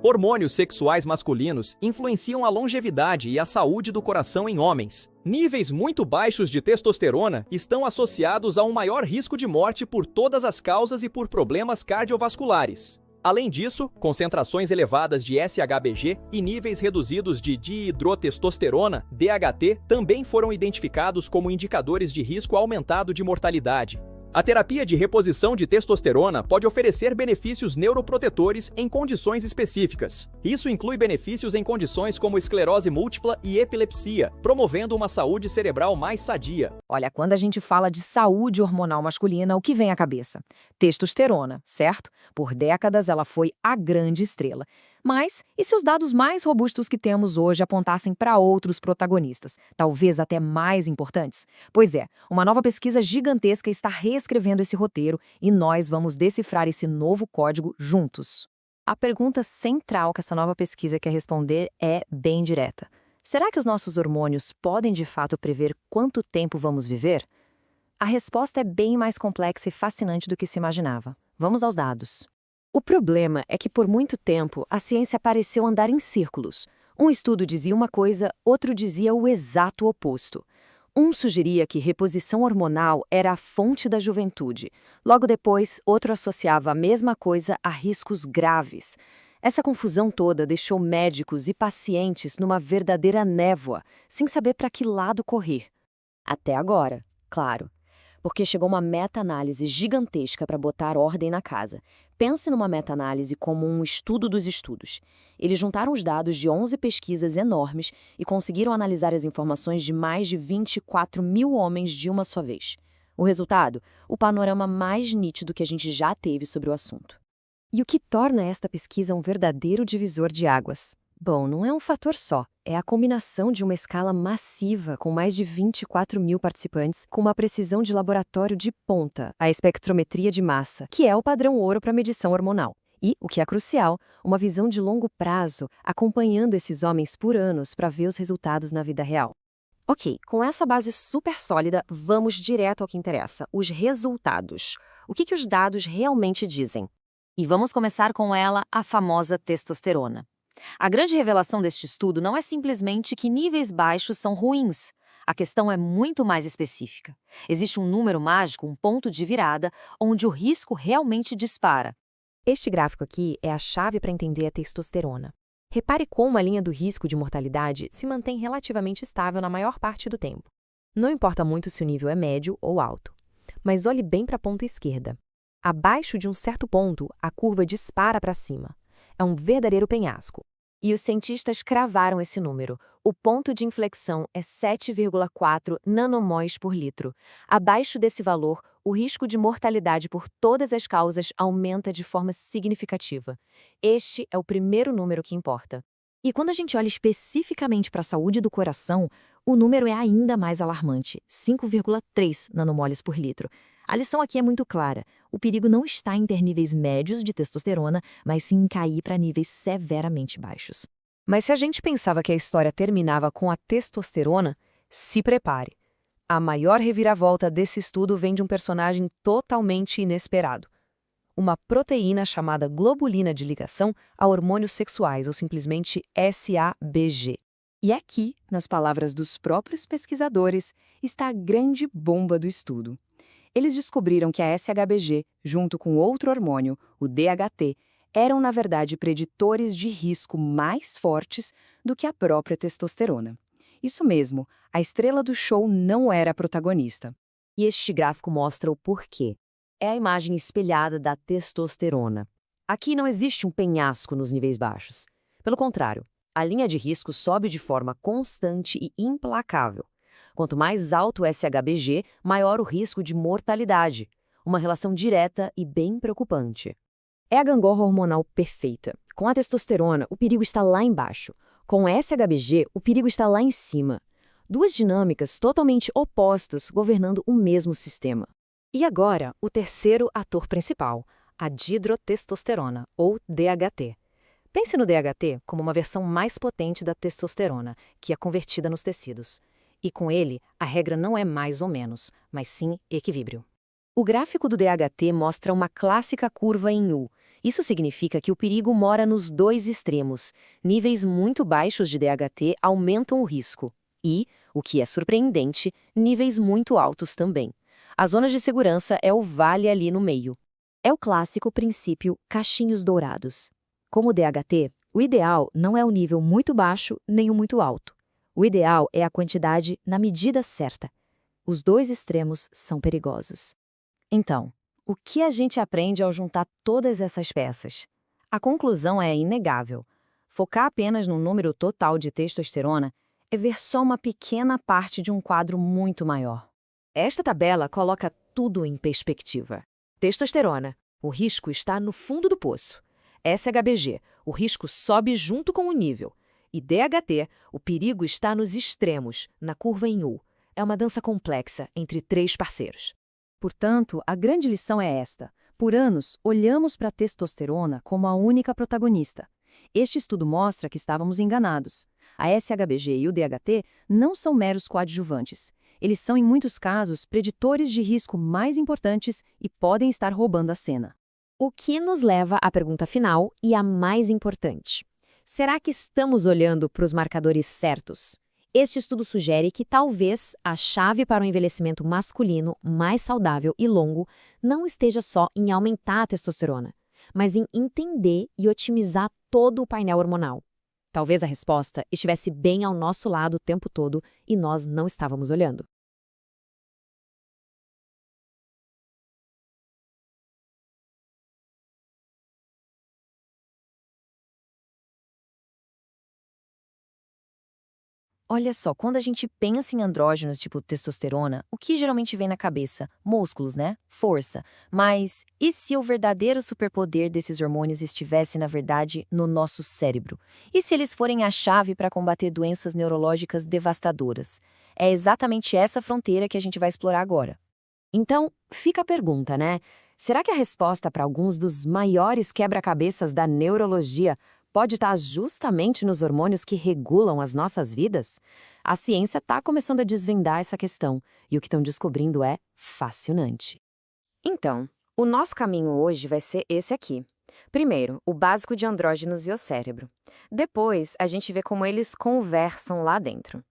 Hormônios sexuais masculinos influenciam a longevidade e a saúde do coração em homens. Níveis muito baixos de testosterona estão associados a um maior risco de morte por todas as causas e por problemas cardiovasculares. Além disso, concentrações elevadas de SHBG e níveis reduzidos de dihidrotestosterona, DHT, também foram identificados como indicadores de risco aumentado de mortalidade. A terapia de reposição de testosterona pode oferecer benefícios neuroprotetores em condições específicas. Isso inclui benefícios em condições como esclerose múltipla e epilepsia, promovendo uma saúde cerebral mais sadia. Olha, quando a gente fala de saúde hormonal masculina, o que vem à cabeça? Testosterona, certo? Por décadas ela foi a grande estrela. Mas, e se os dados mais robustos que temos hoje apontassem para outros protagonistas, talvez até mais importantes? Pois é, uma nova pesquisa gigantesca está reescrevendo esse roteiro e nós vamos decifrar esse novo código juntos. A pergunta central que essa nova pesquisa quer responder é bem direta. Será que os nossos hormônios podem de fato prever quanto tempo vamos viver? A resposta é bem mais complexa e fascinante do que se imaginava. Vamos aos dados. O problema é que por muito tempo a ciência pareceu andar em círculos. Um estudo dizia uma coisa, outro dizia o exato oposto. Um sugeria que reposição hormonal era a fonte da juventude. Logo depois, outro associava a mesma coisa a riscos graves. Essa confusão toda deixou médicos e pacientes numa verdadeira névoa, sem saber para que lado correr. Até agora, claro. Porque chegou uma meta-análise gigantesca para botar ordem na casa. Pense numa meta-análise como um estudo dos estudos. Eles juntaram os dados de 11 pesquisas enormes e conseguiram analisar as informações de mais de 24 mil homens de uma só vez. O resultado? O panorama mais nítido que a gente já teve sobre o assunto. E o que torna esta pesquisa um verdadeiro divisor de águas? Bom, não é um fator só. É a combinação de uma escala massiva, com mais de 24 mil participantes, com uma precisão de laboratório de ponta, a espectrometria de massa, que é o padrão ouro para medição hormonal. E, o que é crucial, uma visão de longo prazo, acompanhando esses homens por anos para ver os resultados na vida real. Ok, com essa base super sólida, vamos direto ao que interessa, os resultados. O que os dados realmente dizem? E vamos começar com ela, a famosa testosterona. A grande revelação deste estudo não é simplesmente que níveis baixos são ruins. A questão é muito mais específica. Existe um número mágico, um ponto de virada, onde o risco realmente dispara. Este gráfico aqui é a chave para entender a testosterona. Repare como a linha do risco de mortalidade se mantém relativamente estável na maior parte do tempo. Não importa muito se o nível é médio ou alto. Mas olhe bem para a ponta esquerda. Abaixo de um certo ponto, a curva dispara para cima. É um verdadeiro penhasco. E os cientistas cravaram esse número. O ponto de inflexão é 7,4 nanomóis por litro. Abaixo desse valor, o risco de mortalidade por todas as causas aumenta de forma significativa. Este é o primeiro número que importa. E quando a gente olha especificamente para a saúde do coração, o número é ainda mais alarmante, 5,3 nanomoles por litro. A lição aqui é muito clara. O perigo não está em ter níveis médios de testosterona, mas sim em cair para níveis severamente baixos. Mas se a gente pensava que a história terminava com a testosterona, se prepare. A maior reviravolta desse estudo vem de um personagem totalmente inesperado. Uma proteína chamada globulina de ligação a hormônios sexuais, ou simplesmente SABG. E aqui, nas palavras dos próprios pesquisadores, está a grande bomba do estudo. Eles descobriram que a SHBG, junto com outro hormônio, o DHT, eram, na verdade, preditores de risco mais fortes do que a própria testosterona. Isso mesmo, a estrela do show não era a protagonista. E este gráfico mostra o porquê. É a imagem espelhada da testosterona. Aqui não existe um penhasco nos níveis baixos. Pelo contrário, a linha de risco sobe de forma constante e implacável. Quanto mais alto o SHBG, maior o risco de mortalidade. Uma relação direta e bem preocupante. É a gangorra hormonal perfeita. Com a testosterona, o perigo está lá embaixo. Com o SHBG, o perigo está lá em cima. Duas dinâmicas totalmente opostas governando o mesmo sistema. E agora, o terceiro ator principal, a dihidrotestosterona, ou DHT. Pense no DHT como uma versão mais potente da testosterona, que é convertida nos tecidos. E com ele, a regra não é mais ou menos, mas sim equilíbrio. O gráfico do DHT mostra uma clássica curva em U, Isso significa que o perigo mora nos dois extremos. Níveis muito baixos de DHT aumentam o risco. E, o que é surpreendente, níveis muito altos também. A zona de segurança é o vale ali no meio. É o clássico princípio cachinhos dourados. Como o DHT, o ideal não é o nível muito baixo nem o muito alto. O ideal é a quantidade na medida certa. Os dois extremos são perigosos. Então, o que a gente aprende ao juntar todas essas peças? A conclusão é inegável. Focar apenas no número total de testosterona é ver só uma pequena parte de um quadro muito maior. Esta tabela coloca tudo em perspectiva. Testosterona, o risco está no fundo do poço. SHBG, o risco sobe junto com o nível. E DHT, o perigo está nos extremos, na curva em U. É uma dança complexa entre três parceiros. Portanto, a grande lição é esta. Por anos, olhamos para a testosterona como a única protagonista. Este estudo mostra que estávamos enganados. A SHBG e o DHT não são meros coadjuvantes. Eles são, em muitos casos, preditores de risco mais importantes e podem estar roubando a cena. O que nos leva à pergunta final e a mais importante. Será que estamos olhando para os marcadores certos? Este estudo sugere que talvez a chave para um envelhecimento masculino mais saudável e longo não esteja só em aumentar a testosterona, mas em entender e otimizar todo o painel hormonal. Talvez a resposta estivesse bem ao nosso lado o tempo todo e nós não estávamos olhando. Olha só, quando a gente pensa em andrógenos tipo testosterona, o que geralmente vem na cabeça? Músculos, né? Força. Mas e se o verdadeiro superpoder desses hormônios estivesse, na verdade, no nosso cérebro? E se eles forem a chave para combater doenças neurológicas devastadoras? É exatamente essa fronteira que a gente vai explorar agora. Então, fica a pergunta, né? Será que a resposta para alguns dos maiores quebra-cabeças da neurologia pode estar justamente nos hormônios que regulam as nossas vidas? A ciência está começando a desvendar essa questão, e o que estão descobrindo é fascinante. Então, o nosso caminho hoje vai ser esse aqui. Primeiro, o básico de andrógenos e o cérebro. Depois, a gente vê como eles conversam lá dentro.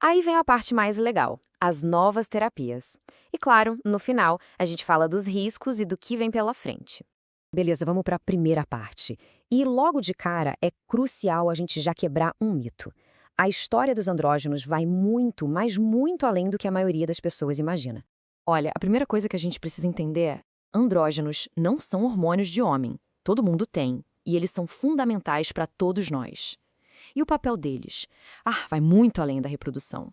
Aí vem a parte mais legal, as novas terapias. E claro, no final, a gente fala dos riscos e do que vem pela frente. Beleza, vamos para a primeira parte. E logo de cara é crucial a gente já quebrar um mito. A história dos andrógenos vai muito, mas muito além do que a maioria das pessoas imagina. Olha, a primeira coisa que a gente precisa entender é: andrógenos não são hormônios de homem. Todo mundo tem, e eles são fundamentais para todos nós. E o papel deles? Vai muito além da reprodução.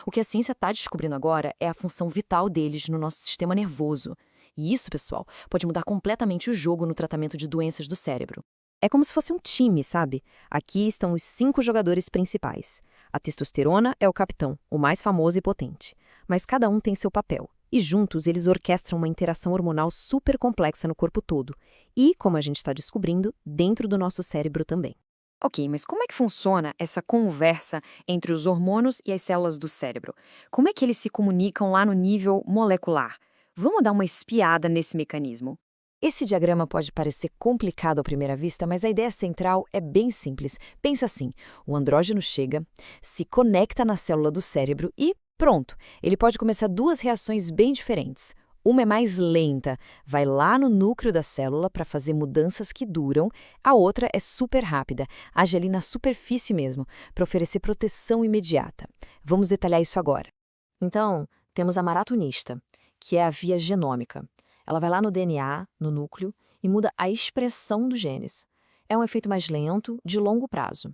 O que a ciência está descobrindo agora é a função vital deles no nosso sistema nervoso. E isso, pessoal, pode mudar completamente o jogo no tratamento de doenças do cérebro. É como se fosse um time, sabe? Aqui estão os 5 jogadores principais. A testosterona é o capitão, o mais famoso e potente. Mas cada um tem seu papel. E juntos eles orquestram uma interação hormonal super complexa no corpo todo. E, como a gente está descobrindo, dentro do nosso cérebro também. Ok, mas como é que funciona essa conversa entre os hormônios e as células do cérebro? Como é que eles se comunicam lá no nível molecular? Vamos dar uma espiada nesse mecanismo. Esse diagrama pode parecer complicado à primeira vista, mas a ideia central é bem simples. Pensa assim: o andrógeno chega, se conecta na célula do cérebro e pronto, ele pode começar 2 reações bem diferentes. Uma é mais lenta, vai lá no núcleo da célula para fazer mudanças que duram. A outra é super rápida, age ali na superfície mesmo, para oferecer proteção imediata. Vamos detalhar isso agora. Então, temos a maratonista, que é a via genômica. Ela vai lá no DNA, no núcleo, e muda a expressão dos genes. É um efeito mais lento, de longo prazo.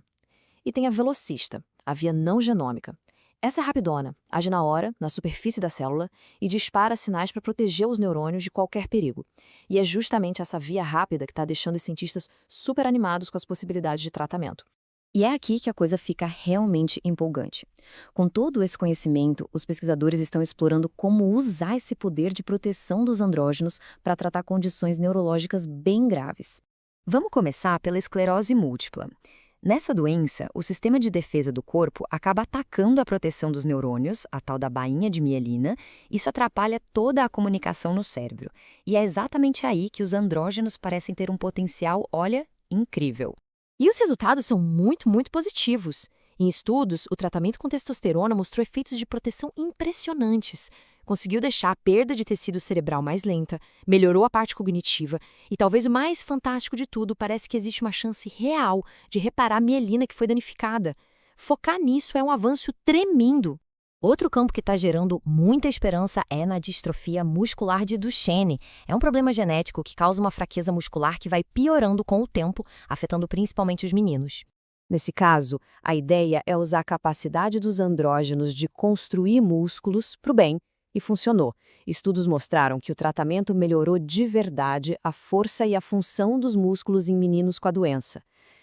E tem a velocista, a via não genômica. Essa é rapidona, age na hora, na superfície da célula, e dispara sinais para proteger os neurônios de qualquer perigo. E é justamente essa via rápida que está deixando os cientistas super animados com as possibilidades de tratamento. E é aqui que a coisa fica realmente empolgante. Com todo esse conhecimento, os pesquisadores estão explorando como usar esse poder de proteção dos andrógenos para tratar condições neurológicas bem graves. Vamos começar pela esclerose múltipla. Nessa doença, o sistema de defesa do corpo acaba atacando a proteção dos neurônios, a tal da bainha de mielina. Isso atrapalha toda a comunicação no cérebro. E é exatamente aí que os andrógenos parecem ter um potencial, olha, incrível. E os resultados são muito positivos. Em estudos, o tratamento com testosterona mostrou efeitos de proteção impressionantes. Conseguiu deixar a perda de tecido cerebral mais lenta, melhorou a parte cognitiva e, talvez o mais fantástico de tudo, parece que existe uma chance real de reparar a mielina que foi danificada. Focar nisso é um avanço tremendo. Outro campo que está gerando muita esperança é na distrofia muscular de Duchenne. É um problema genético que causa uma fraqueza muscular que vai piorando com o tempo, afetando principalmente os meninos. Nesse caso, a ideia é usar a capacidade dos andrógenos de construir músculos para o bem, e funcionou. Estudos mostraram que o tratamento melhorou de verdade a força e a função dos músculos em meninos com a doença.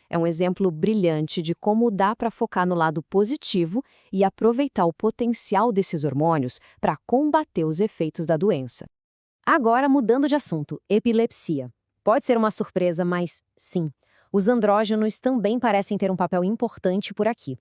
É um exemplo brilhante de como dá para focar no lado positivo e aproveitar o potencial desses hormônios para combater os efeitos da doença. Agora, mudando de assunto, epilepsia. Pode ser uma surpresa, mas sim, os andrógenos também parecem ter um papel importante por aqui.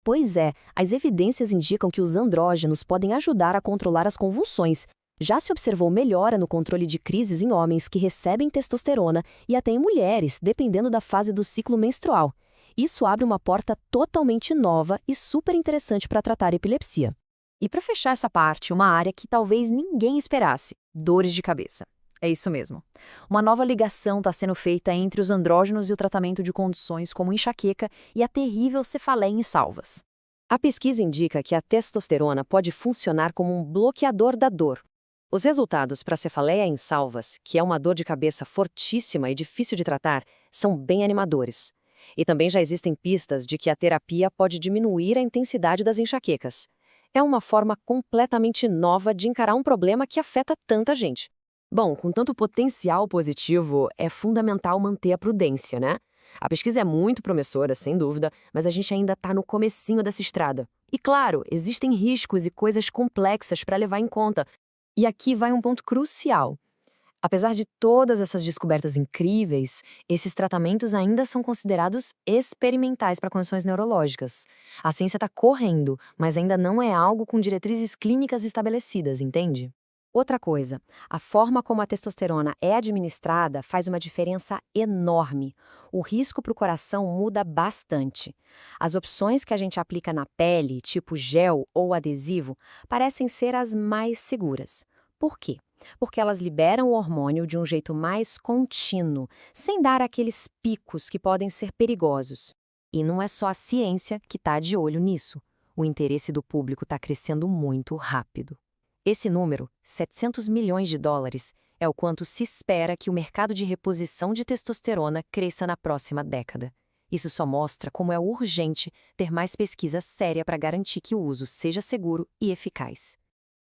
Pois é, as evidências indicam que os andrógenos podem ajudar a controlar as convulsões. Já se observou melhora no controle de crises em homens que recebem testosterona e até em mulheres, dependendo da fase do ciclo menstrual. Isso abre uma porta totalmente nova e super interessante para tratar epilepsia. E para fechar essa parte, uma área que talvez ninguém esperasse: dores de cabeça. É isso mesmo. Uma nova ligação está sendo feita entre os andrógenos e o tratamento de condições como enxaqueca e a terrível cefaleia em salvas. A pesquisa indica que a testosterona pode funcionar como um bloqueador da dor. Os resultados para a cefaleia em salvas, que é uma dor de cabeça fortíssima e difícil de tratar, são bem animadores. E também já existem pistas de que a terapia pode diminuir a intensidade das enxaquecas. É uma forma completamente nova de encarar um problema que afeta tanta gente. Bom, com tanto potencial positivo, é fundamental manter a prudência, né? A pesquisa é muito promissora, sem dúvida, mas a gente ainda está no comecinho dessa estrada. E claro, existem riscos e coisas complexas para levar em conta. E aqui vai um ponto crucial. Apesar de todas essas descobertas incríveis, esses tratamentos ainda são considerados experimentais para condições neurológicas. A ciência está correndo, mas ainda não é algo com diretrizes clínicas estabelecidas, entende? Outra coisa, a forma como a testosterona é administrada faz uma diferença enorme. O risco para o coração muda bastante. As opções que a gente aplica na pele, tipo gel ou adesivo, parecem ser as mais seguras. Por quê? Porque elas liberam o hormônio de um jeito mais contínuo, sem dar aqueles picos que podem ser perigosos. E não é só a ciência que está de olho nisso. O interesse do público está crescendo muito rápido. Esse número, 700 milhões de dólares, é o quanto se espera que o mercado de reposição de testosterona cresça na próxima década. Isso só mostra como é urgente ter mais pesquisa séria para garantir que o uso seja seguro e eficaz.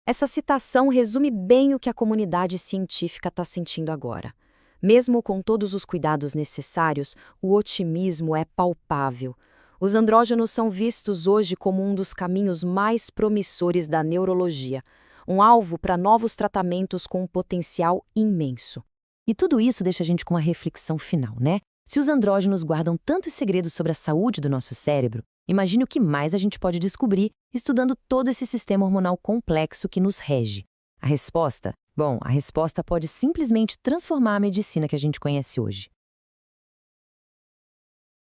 Essa citação resume bem o que a comunidade científica está sentindo agora. Mesmo com todos os cuidados necessários, o otimismo é palpável. Os andrógenos são vistos hoje como um dos caminhos mais promissores da neurologia, um alvo para novos tratamentos com um potencial imenso. E tudo isso deixa a gente com uma reflexão final, né? Se os andrógenos guardam tantos segredos sobre a saúde do nosso cérebro, imagine o que mais a gente pode descobrir estudando todo esse sistema hormonal complexo que nos rege. A resposta? Bom, a resposta pode simplesmente transformar a medicina que a gente conhece hoje.